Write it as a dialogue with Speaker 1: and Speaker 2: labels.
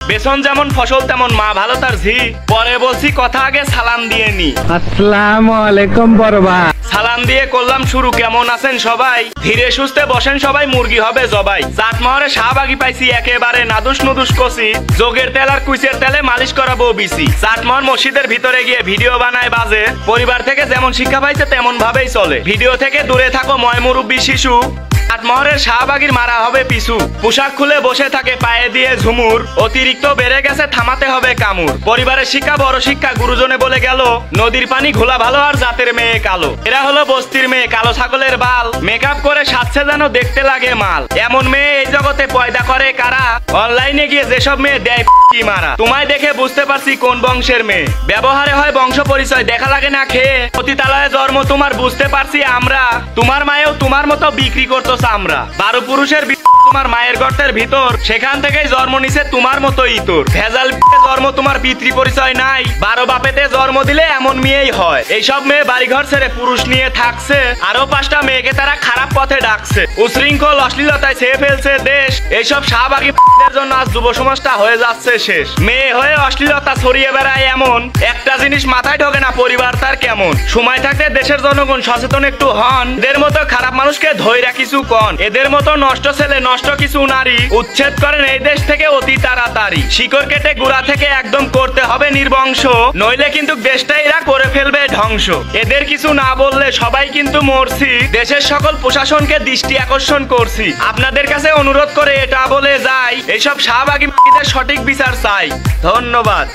Speaker 1: বেসন যেমন ফসল তেমন মা ভালো তার ঝি। পরে বলছি কথা আগে সালাম দিয়ে নি।
Speaker 2: আসসালামু আলাইকুম বড় ভাই।
Speaker 1: সালাম দিয়ে করলাম শুরু, কেমন আছেন সবাই? ধীরে সুস্থে বসেন সবাই, মুরগি হবে জবাই। চাটমোহরে শাহবাগি পাইছি একেবারে নাদুস নুদুস কষি, যোগের তেল আর কুইচের তেলে মালিশ করাবো বিসি। চাটমোহর মসজিদের ভিতরে গিয়ে ভিডিও বানায় বাজে, পরিবার থেকে যেমন শিক্ষা পাইছে তেমন ভাবেই চলে। ভিডিও থেকে দূরে থাকো ময় মুরব্বী শিশু, চাটমোহরের শাহবাগির মারা হবে পিছু। পোশাক খুলে বসে থাকে পায়ে দিয়ে ঝুমুর, অতিরিক্ত বেড়ে গেছে থামাতে হবে কামুর। পরিবারের শিক্ষা বড় শিক্ষা, গুরুজনে বলে গেল নদীর পানি ঘোলা ভালো আর জাতের মেয়ে কালো। এরা হলো বস্তির মেয়ে, কালো ছাগলের বাল, মেকআপ করে সাজছে যেন দেখতে লাগে মাল। এমন মেয়ে এই জগতে পয়দা করে কারা? অনলাইনে গিয়ে যেসব মেয়ে দেয় কি মারা। তোমায় দেখে বুঝতে পারছি কোন বংশের মেয়ে, ব্যবহারে হয় বংশ পরিচয়, দেখা লাগে না খেয়ে। পতিতালয়ে জন্ম তোমার, বুঝতে পারছি আমরা। তোমার মায়েও তোমার মতো বিক্রি করতো চামড়া। 12 পুরুষের তোমার মায়ের গর্তের ভিতর, সেখান থেকেই জন্ম নিছে তোমার মতো ইতর। ভেজাল জন্ম, তোমার পিতৃ পরিচয় নাই। 12 বাপেতে জন্ম দিলে এমন মেয়েই হয়। এইসব মেয়ে বাড়িঘর ছেড়ে পুরুষ নিয়ে থাকছে, আরো 5টা মেয়েকে তারা খারাপ পথে ডাকছে। উশৃঙ্খল অশ্লীলতায় ছেয়ে ফেলছে দেশ। এইসব শাহবাগী জন্য আজ যুব সমাজটা হয়ে যাচ্ছে শেষ। মেয়ে হয়ে অশ্লীলতা ছড়িয়ে বেড়ায় এমন একটা জিনিস মাথায় ঢোকে না, পরিবার তার কেমন। সময় থাকতে দেশের জনগণ সচেতন একটু হন। এদের মতো খারাপ মানুষকে ধৈরা কিছু কন, এদের মতো নষ্ট ছেলে নষ্ট কিছু নারী উচ্ছেদ করেন এই দেশ থেকে অতি তাড়াতাড়ি। শিকড় কেটে গোড়া থেকে একদম করতে হবে নির্বংশ, নইলে কিন্তু দেশটা এরা করে ফেলবে ধ্বংস। এদের কিছু না বললে সবাই কিন্তু মরছি। দেশের সকল প্রশাসনকে দৃষ্টি আকর্ষণ করছি, আপনাদের কাছে অনুরোধ করে এটা বলে যাই, এইসব শাহবাগী সঠিক বিচার চাই। ধন্যবাদ।